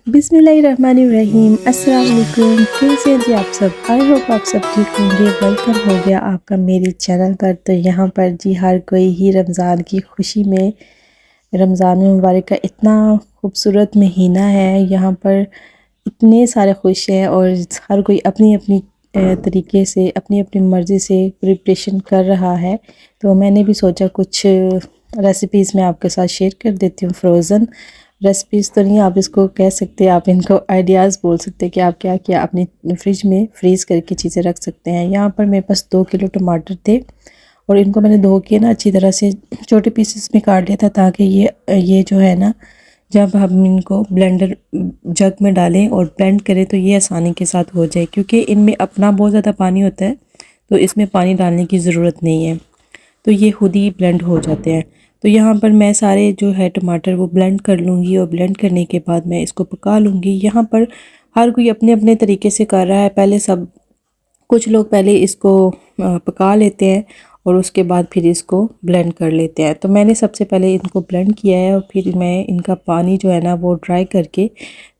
बिस्मिल्लाहिर्रहमानिर्रहीम। अस्सलाम वालेकुम। कैसे हैं जी आप सब? आई होप आप सब ठीक होंगे। वेलकम हो गया आपका मेरे चैनल पर। तो यहाँ पर जी हर कोई ही रमज़ान की खुशी में, रमज़ान मुबारक का इतना खूबसूरत महीना है, यहाँ पर इतने सारे खुश हैं और हर कोई अपनी अपनी तरीके से, अपनी अपनी मर्ज़ी से प्रिपरेशन कर रहा है। तो मैंने भी सोचा कुछ रेसिपीज़ मैं आपके साथ शेयर कर देती हूँ। फ्रोज़न रेसिपीज़ तो नहीं आप इसको कह सकते, आप इनको आइडियाज़ बोल सकते हैं कि आप क्या क्या अपनी फ्रिज में फ्रीज़ करके चीज़ें रख सकते हैं। यहाँ पर मेरे पास 2 किलो टमाटर थे और इनको मैंने धो के ना अच्छी तरह से छोटे पीसेस में काट लिया था, ताकि ये जो है ना, जब हम इनको ब्लेंडर जग में डालें और ब्लेंड करें तो ये आसानी के साथ हो जाए, क्योंकि इनमें अपना बहुत ज़्यादा पानी होता है, तो इसमें पानी डालने की ज़रूरत नहीं है, तो ये खुद ही ब्लेंड हो जाते हैं। तो यहाँ पर मैं सारे जो है टमाटर वो ब्लेंड कर लूँगी और ब्लेंड करने के बाद मैं इसको पका लूँगी। यहाँ पर हर कोई अपने अपने तरीके से कर रहा है। पहले सब कुछ लोग पहले इसको पका लेते हैं और उसके बाद फिर इसको ब्लेंड कर लेते हैं। तो मैंने सबसे पहले इनको ब्लेंड किया है और फिर मैं इनका पानी जो है ना वो ड्राई करके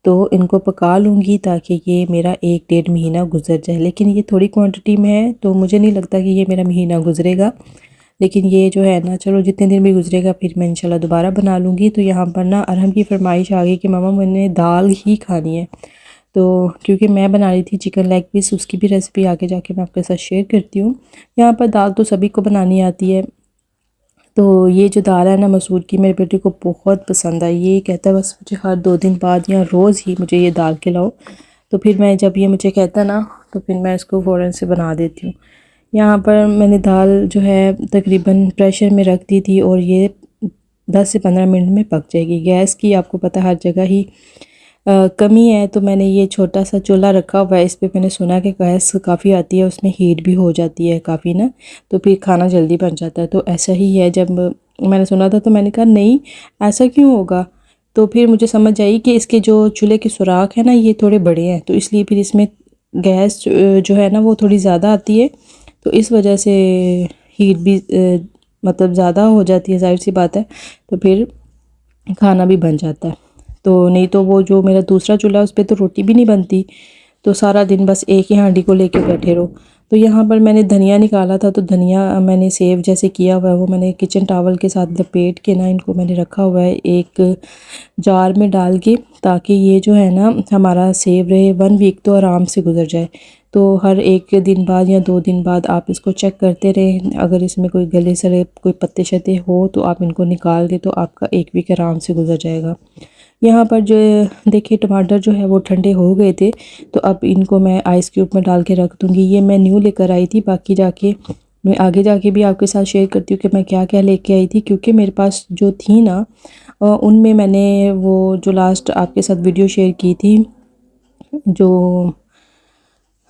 तो इनको पका लूँगी, ताकि ये मेरा 1-1.5 महीना गुजर जाए। लेकिन ये थोड़ी क्वांटिटी में है तो मुझे नहीं लगता कि ये मेरा महीना गुजरेगा, लेकिन ये जो है ना, चलो जितने दिन भी गुजरेगा फिर मैं इंशाल्लाह दोबारा बना लूँगी। तो यहाँ पर ना अरहम की फरमाइश आ गई कि मामा मैंने दाल ही खानी है, तो क्योंकि मैं बना रही थी चिकन लेग पीस, उसकी भी रेसिपी आगे जाके मैं आपके साथ शेयर करती हूँ। यहाँ पर दाल तो सभी को बनानी आती है। तो ये जो दाल है ना मसूर की, मेरे बेटे को बहुत पसंद है। ये कहता है बस मुझे हर 2 दिन बाद या रोज़ ही मुझे ये दाल खिलाओ। तो फिर मैं, जब ये मुझे कहता है ना, तो फिर मैं इसको फ़ौरन से बना देती हूँ। यहाँ पर मैंने दाल जो है तकरीबन प्रेशर में रख दी थी और ये 10 से 15 मिनट में पक जाएगी। गैस की आपको पता हर जगह ही कमी है, तो मैंने ये छोटा सा चूल्हा रखा हुआ है। इस पे मैंने सुना कि गैस काफ़ी आती है, उसमें हीट भी हो जाती है काफ़ी ना, तो फिर खाना जल्दी बन जाता है। तो ऐसा ही है, जब मैंने सुना था तो मैंने कहा नहीं ऐसा क्यों होगा। तो फिर मुझे समझ आई कि इसके जो चूल्हे के सुराख है ना ये थोड़े बड़े हैं, तो इसलिए फिर इसमें गैस जो है ना वो थोड़ी ज़्यादा आती है, तो इस वजह से हीट भी मतलब ज़्यादा हो जाती है, ज़ाहिर सी बात है। तो फिर खाना भी बन जाता है। तो नहीं तो वो जो मेरा दूसरा चूल्हा है उस पर तो रोटी भी नहीं बनती, तो सारा दिन बस एक ही हांडी को लेके बैठे रहो। तो यहाँ पर मैंने धनिया निकाला था, तो धनिया मैंने सेव जैसे किया हुआ है वो मैंने किचन टॉवल के साथ लपेट के ना इनको मैंने रखा हुआ है एक जार में डाल के, ताकि ये जो है ना हमारा सेव रहे, 1 वीक तो आराम से गुजर जाए। तो हर 1 दिन बाद या 2 दिन बाद आप इसको चेक करते रहें, अगर इसमें कोई गले सड़े कोई पत्ते शत्ते हो तो आप इनको निकाल दें, तो आपका 1 वीक आराम से गुजर जाएगा। यहाँ पर जो देखिए टमाटर जो है वो ठंडे हो गए थे, तो अब इनको मैं आइस क्यूब में डाल के रख दूँगी। ये मैं न्यू लेकर आई थी, बाकी जाके मैं आगे जाके भी आपके साथ शेयर करती हूँ कि मैं क्या क्या लेके आई थी, क्योंकि मेरे पास जो थी ना उनमें मैंने वो जो लास्ट आपके साथ वीडियो शेयर की थी, जो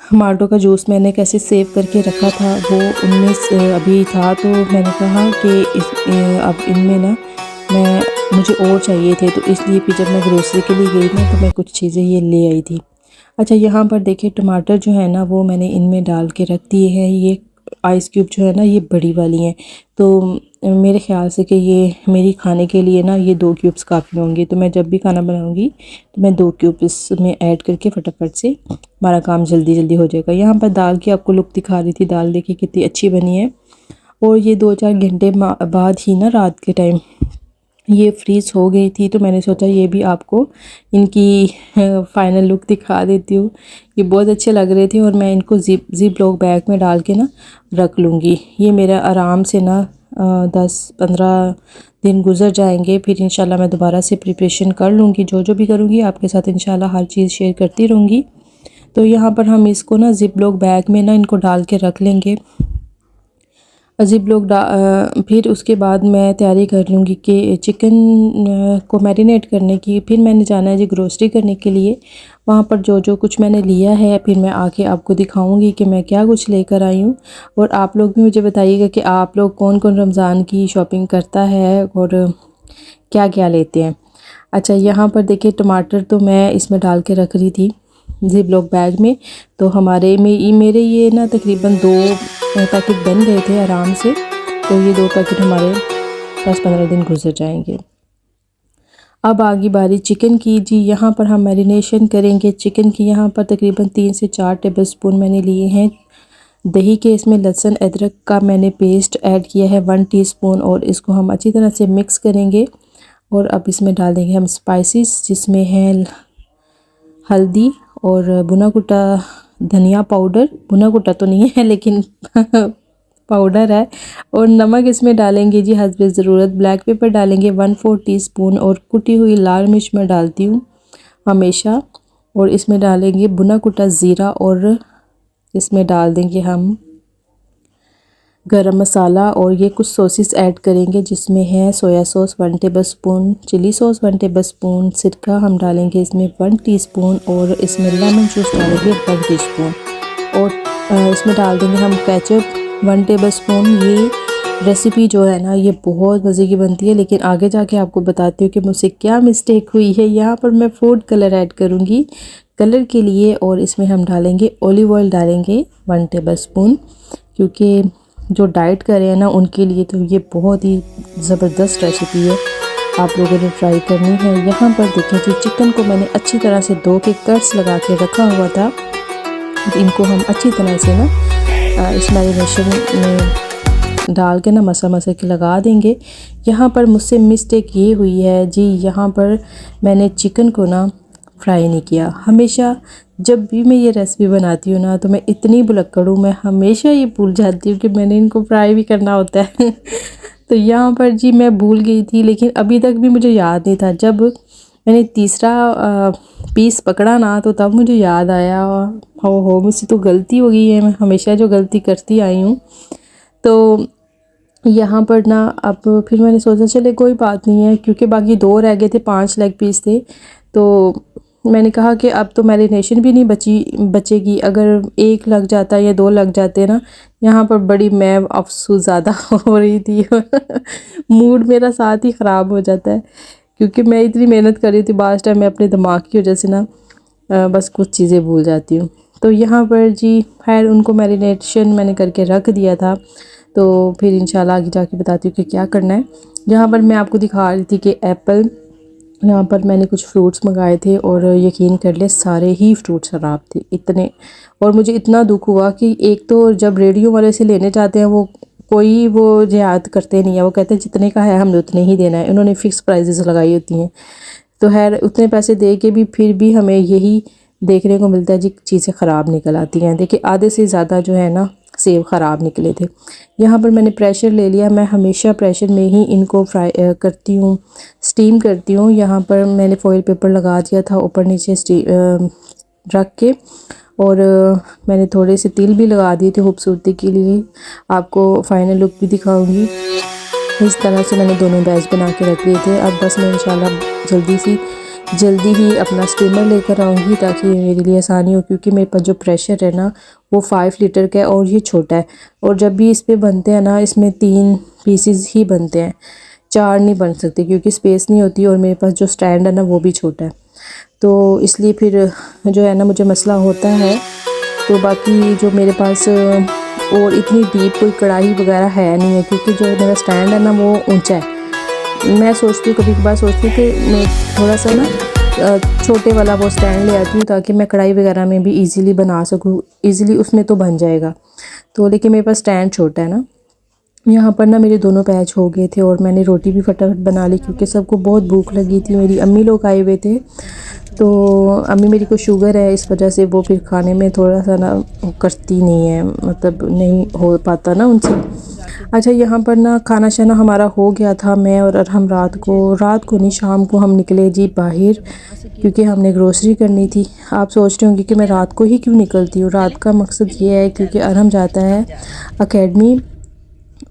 टमाटो का जूस मैंने कैसे सेव करके रखा था, वो उनमें से अभी था। तो मैंने कहा कि अब इनमें ना मुझे और चाहिए थे, तो इसलिए फिर जब मैं ग्रोसरी के लिए गई ना तो मैं कुछ चीज़ें ये ले आई थी। अच्छा यहाँ पर देखिए टमाटर जो है ना वो मैंने इनमें डाल के रख दिए हैं। ये आइस क्यूब जो है ना ये बड़ी वाली हैं, तो मेरे ख़्याल से कि ये मेरी खाने के लिए ना ये 2 क्यूब्स काफ़ी होंगे। तो मैं जब भी खाना बनाऊँगी तो मैं 2 क्यूब इसमें ऐड करके फटाफट से हमारा काम जल्दी जल्दी हो जाएगा। यहाँ पर दाल की आपको लुक दिखा रही थी, दाल देखिए कितनी अच्छी बनी है। और ये 2-4 घंटे बाद ही ना रात के टाइम ये फ्रीज़ हो गई थी, तो मैंने सोचा ये भी आपको इनकी फ़ाइनल लुक दिखा देती हूँ। ये बहुत अच्छे लग रहे थे और मैं इनको ज़िप लॉक बैग में डाल के ना रख लूँगी। ये मेरा आराम से ना 10-15 दिन गुजर जाएंगे, फिर इंशाल्लाह मैं दोबारा से प्रिपरेशन कर लूँगी। जो भी करूँगी आपके साथ इंशाल्लाह हर चीज़ शेयर करती रहूँगी। तो यहाँ पर हम इसको ना ज़िप लॉक बैग में ना इनको डाल के रख लेंगे। अजीब लोग फिर उसके बाद मैं तैयारी कर लूँगी कि चिकन को मैरिनेट करने की। फिर मैंने जाना है जी ग्रोसरी करने के लिए। वहाँ पर जो कुछ मैंने लिया है फिर मैं आके आपको दिखाऊंगी कि मैं क्या कुछ लेकर आई हूँ। और आप लोग भी मुझे बताइएगा कि आप लोग कौन कौन रमज़ान की शॉपिंग करता है और क्या क्या लेते हैं। अच्छा यहाँ पर देखिए टमाटर तो मैं इसमें डाल के रख रही थी ज़िप लॉक बैग में। तो मेरे ये ना तकरीबन 2 पैकेट बन गए थे आराम से, तो ये 2 पैकेट हमारे 10-15 दिन गुजर जाएंगे। अब आगे बारी चिकन की। जी यहाँ पर हम मैरिनेशन करेंगे चिकन की। यहाँ पर तकरीबन 3 से 4 टेबलस्पून मैंने लिए हैं दही के। इसमें लहसुन अदरक का मैंने पेस्ट ऐड किया है 1 टीस्पून और इसको हम अच्छी तरह से मिक्स करेंगे। और अब इसमें डाल देंगे हम स्पाइसेस, जिसमें है हल्दी और भुना कुटा धनिया पाउडर। भुना कुटा तो नहीं है लेकिन पाउडर है। और नमक इसमें डालेंगे जी हस्बे ज़रूरत। ब्लैक पेपर डालेंगे 1/4 टीस्पून और कुटी हुई लाल मिर्च मैं डालती हूँ हमेशा। और इसमें डालेंगे भुना कुटा ज़ीरा और इसमें डाल देंगे हम गरम मसाला। और ये कुछ सॉसेस ऐड करेंगे जिसमें है soya sauce 1 tablespoon, chilli sauce 1 tablespoon, सिरका हम डालेंगे इसमें 1 टीस्पून और इसमें लेमन जूस डालेंगे 1 टीस्पून। और इसमें डाल देंगे हम केचप 1 टेबलस्पून। ये रेसिपी जो है ना ये बहुत मज़े की बनती है, लेकिन आगे जाके आपको बताती हूँ कि मुझसे क्या मिस्टेक हुई है। यहाँ पर मैं फूड कलर ऐड करूँगी कलर के लिए। और इसमें हम डालेंगे ऑलिव ऑयल डालेंगे 1 टेबलस्पून, क्योंकि जो डाइट कर रहे हैं ना उनके लिए तो ये बहुत ही ज़बरदस्त रेसिपी है, आप लोगों ने ट्राई करनी है। यहाँ पर देखें कि चिकन को मैंने अच्छी तरह से धो के कट्स लगा के रखा हुआ था। इनको हम अच्छी तरह से ना इस मैरिनेशन में डाल के ना मसा के लगा देंगे। यहाँ पर मुझसे मिस्टेक ये हुई है जी, यहाँ पर मैंने चिकन को ना फ्राई नहीं किया। हमेशा जब भी मैं ये रेसिपी बनाती हूँ ना तो मैं इतनी भुलक्कड़ हूँ, मैं हमेशा ये भूल जाती हूँ कि मैंने इनको फ्राई भी करना होता है। तो यहाँ पर जी मैं भूल गई थी, लेकिन अभी तक भी मुझे याद नहीं था। जब मैंने तीसरा पीस पकड़ा ना तो तब मुझे याद आया, हो मुझसे तो गलती हो गई है, मैं हमेशा जो गलती करती आई हूँ। तो यहाँ पर ना अब फिर मैंने सोचा चले कोई बात नहीं है, क्योंकि बाकी 2 रह गए थे, 5 लेग पीस थे। तो मैंने कहा कि अब तो मैरिनेशन भी नहीं बचेगी, अगर 1 लग जाता या 2 लग जाते ना। यहाँ पर बड़ी मैं अफसोस ज़्यादा हो रही थी। मूड मेरा साथ ही ख़राब हो जाता है, क्योंकि मैं इतनी मेहनत कर रही थी। बाद टाइम मैं अपने दिमाग की वजह से ना बस कुछ चीज़ें भूल जाती हूँ। तो यहाँ पर जी खैर उनको मैरिनेशन मैंने करके रख दिया था। तो फिर इंशाल्लाह आगे जाके बताती हूँ कि क्या करना है। यहाँ पर मैं आपको दिखा रही थी कि एप्पल, यहाँ पर मैंने कुछ फ्रूट्स मंगाए थे और यकीन कर ले सारे ही फ्रूट्स ख़राब थे इतने। और मुझे इतना दुख हुआ कि एक तो जब रेडियो वाले से लेने जाते हैं वो कोई वो रियायत करते नहीं है, वो कहते हैं जितने का है हमने उतने ही देना है। उन्होंने फ़िक्स प्राइजेस लगाई होती हैं। तो खैर उतने पैसे दे के भी फिर भी हमें यही देखने को मिलता है जी चीज़ें ख़राब निकल आती हैं। देखिए आधे से ज़्यादा जो है ना सेब ख़राब निकले थे। यहाँ पर मैंने प्रेशर ले लिया। मैं हमेशा प्रेशर में ही इनको फ्राई करती हूँ, स्टीम करती हूँ। यहाँ पर मैंने फॉइल पेपर लगा दिया था ऊपर नीचे रख के। और मैंने थोड़े से तिल भी लगा दिए थे खूबसूरती के लिए। आपको फाइनल लुक भी दिखाऊंगी। इस तरह से मैंने दोनों बैच बना के रख दिए थे। अब बस मैं इंशाल्लाह जल्दी ही अपना स्टीमर लेकर आऊँगी ताकि मेरे लिए आसानी हो, क्योंकि मेरे पास जो प्रेशर है ना वो 5 लीटर का है और ये छोटा है। और जब भी इस पे बनते हैं ना इसमें 3 पीसेस ही बनते हैं, 4 नहीं बन सकते क्योंकि स्पेस नहीं होती। और मेरे पास जो स्टैंड है ना वो भी छोटा है, तो इसलिए फिर जो है ना मुझे मसला होता है। तो बाकी जो मेरे पास और इतनी डीप कोई कढ़ाई वगैरह है नहीं है, क्योंकि जो मेरा स्टैंड है ना वो ऊंचा है। मैं सोचती हूँ कभी कभार सोचती हूँ कि मैं थोड़ा सा ना छोटे वाला वो स्टैंड ले आती हूँ ताकि मैं कढ़ाई वगैरह में भी इजीली बना सकूँ। इजीली उसमें तो बन जाएगा, तो लेकिन मेरे पास स्टैंड छोटा है ना। यहाँ पर ना मेरे दोनों बैच हो गए थे और मैंने रोटी भी फटाफट बना ली, क्योंकि सबको बहुत भूख लगी थी। मेरी अम्मी लोग आए हुए थे, तो अम्मी मेरी को शुगर है, इस वजह से वो फिर खाने में थोड़ा सा ना करती नहीं है, मतलब नहीं हो पाता ना उनसे। अच्छा यहाँ पर ना खाना शाना हमारा हो गया था। मैं और हम रात को नहीं शाम को हम निकले जी बाहर, क्योंकि हमने ग्रोसरी करनी थी। आप सोच रहे होंगे कि मैं रात को ही क्यों निकलती हूँ। रात का मकसद ये है क्योंकि अरहम जाता है अकेडमी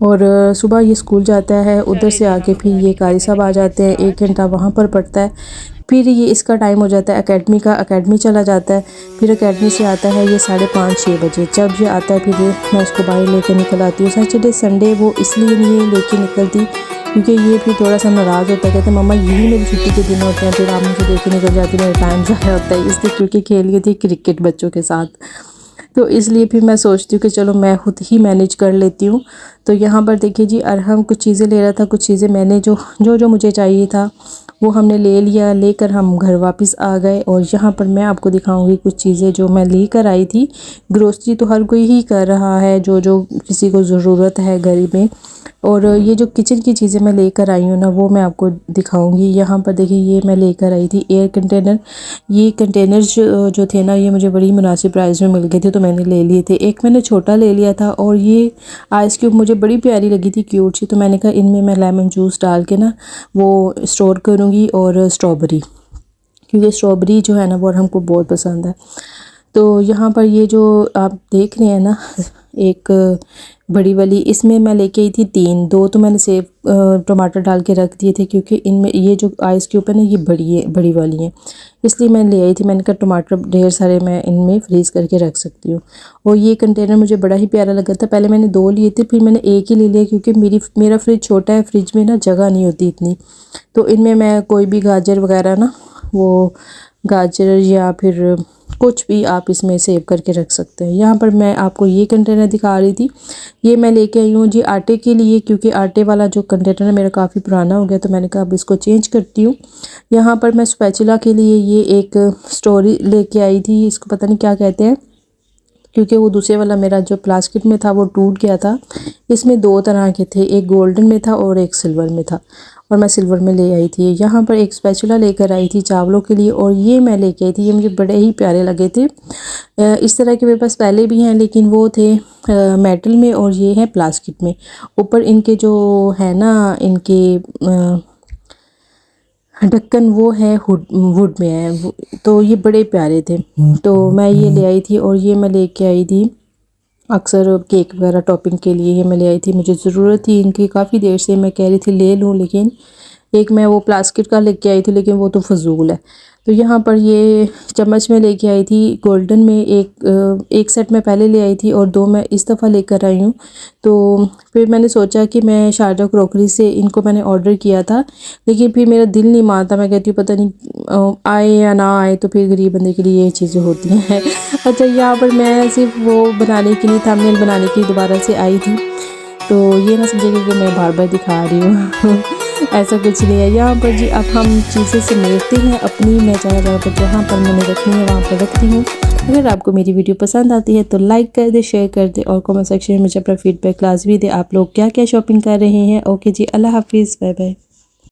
और सुबह ये स्कूल जाता है, उधर से आके फिर ये कारी साहब आ जाते हैं, 1 घंटा वहाँ पर पढ़ता है। फिर ये इसका टाइम हो जाता है अकेडमी का, अकेडमी चला जाता है। फिर अकेडमी से आता है ये 5:30-6 बजे। जब ये आता है फिर मैं उसको बाहर लेकर निकल आती हूँ। सैटरडे संडे वो इसलिए नहीं लेके निकलती क्योंकि ये फिर थोड़ा सा नाराज़ होता है, कहते हैं मम्मा यही मेरी छुट्टी के दिन होते हैं, फिर आप मुझे लेके निकल जाती, मेरा टाइम ज़ाया होता है। इसलिए क्योंकि खेल गई थी क्रिकेट बच्चों के साथ, तो इसलिए फिर मैं सोचती हूँ कि चलो मैं खुद ही मैनेज कर लेती हूँ। तो यहाँ पर देखिए जी अरहम कुछ चीज़ें ले रहा था, कुछ चीज़ें मैंने जो मुझे चाहिए था वो हमने ले लिया, लेकर हम घर वापस आ गए। और यहाँ पर मैं आपको दिखाऊंगी कुछ चीज़ें जो मैं लेकर आई थी। ग्रोसरी तो हर कोई ही कर रहा है, जो किसी को ज़रूरत है घर में। और ये जो किचन की चीज़ें मैं लेकर आई हूँ ना वो मैं आपको दिखाऊंगी। यहाँ पर देखिए ये मैं लेकर आई थी एयर कंटेनर। ये कंटेनर्स जो थे ना ये मुझे बड़ी मुनासिब प्राइस में मिल गए थे, तो मैंने ले लिए थे। एक मैंने छोटा ले लिया था और ये आइस क्यूब मुझे बड़ी प्यारी लगी थी, क्यूट सी, तो मैंने कहा इनमें मैं लेमन जूस डाल के ना वो स्टोर करूँगी। और स्ट्रॉबेरी, क्योंकि स्ट्रॉबेरी जो है ना वो हमको बहुत पसंद है। तो यहाँ पर ये जो आप देख रहे हैं ना एक बड़ी वाली, इसमें मैं लेके आई थी 3, 2 तो मैंने सेब टमाटर डाल के रख दिए थे, क्योंकि इनमें ये जो आइस क्यूब है ना ये बड़ी वाली है, इसलिए मैं ले आई थी। मैंने कहा टमाटर ढेर सारे मैं इनमें फ्रीज़ करके रख सकती हूँ। और ये कंटेनर मुझे बड़ा ही प्यारा लगा था। पहले मैंने 2 लिए थे, फिर मैंने एक ही ले लिया, क्योंकि मेरा फ्रिज छोटा है, फ्रिज में ना जगह नहीं होती इतनी, तो इनमें मैं कोई भी गाजर वगैरह ना, वो गाजर या फिर कुछ भी आप इसमें सेव करके रख सकते हैं। यहाँ पर मैं आपको ये कंटेनर दिखा रही थी, ये मैं लेके आई हूँ जी आटे के लिए, क्योंकि आटे वाला जो कंटेनर है मेरा काफ़ी पुराना हो गया, तो मैंने कहा अब इसको चेंज करती हूँ। यहाँ पर मैं स्पैचुला के लिए ये एक स्टोरी लेके आई थी, इसको पता नहीं क्या कहते हैं, क्योंकि वो दूसरे वाला मेरा जो प्लास्टिक में था वो टूट गया था। इसमें 2 तरह के थे, एक गोल्डन में था और एक सिल्वर में था, और मैं सिल्वर में ले आई थी। यहाँ पर एक स्पैचुला लेकर आई थी चावलों के लिए, और ये मैं लेके आई थी, ये मुझे बड़े ही प्यारे लगे थे। इस तरह के मेरे पास पहले भी हैं, लेकिन वो थे मेटल में और ये है प्लास्टिक में। ऊपर इनके जो है ना इनके ढक्कन वो है वुड में है, तो ये बड़े प्यारे थे। तो मैं ये ले आई थी, और ये मैं लेके आई थी अक्सर केक वगैरह टॉपिंग के लिए, ये मैं ले आई थी। मुझे ज़रूरत थी इनकी, काफ़ी देर से मैं कह रही थी ले लूँ, लेकिन एक मैं वो प्लास्टिक का लेके आई थी, लेकिन वो तो फजूल है। तो यहाँ पर ये चम्मच में लेके आई थी गोल्डन में, एक सेट मैं पहले ले आई थी और 2 मैं इस दफ़ा लेकर आई हूँ। तो फिर मैंने सोचा कि मैं शारजा क्रॉकरी से इनको मैंने ऑर्डर किया था, लेकिन फिर मेरा दिल नहीं मानता, मैं कहती हूँ पता नहीं आए या ना आए, तो फिर गरीब बंदे के लिए ये चीज़ें होती हैं। अच्छा, यहाँ पर मैं सिर्फ वो बनाने के लिए, थंबनेल बनाने के लिए दोबारा से आई थी, तो ये ना समझिएगा कि मैं बार बार दिखा रही हूँ। ऐसा कुछ नहीं है। यहाँ पर जी अब हम चीज़ें समेटते हैं अपनी, मैं जगह पर जहाँ पर मैंने रखनी है वहाँ पर रखती हूँ। अगर आपको मेरी वीडियो पसंद आती है तो लाइक कर दे, शेयर कर दे, और कमेंट सेक्शन में मुझे अपना फीडबैक लाजमी दे, आप लोग क्या क्या शॉपिंग कर रहे हैं। ओके जी, अल्लाह हाफिज़, बाय बाय।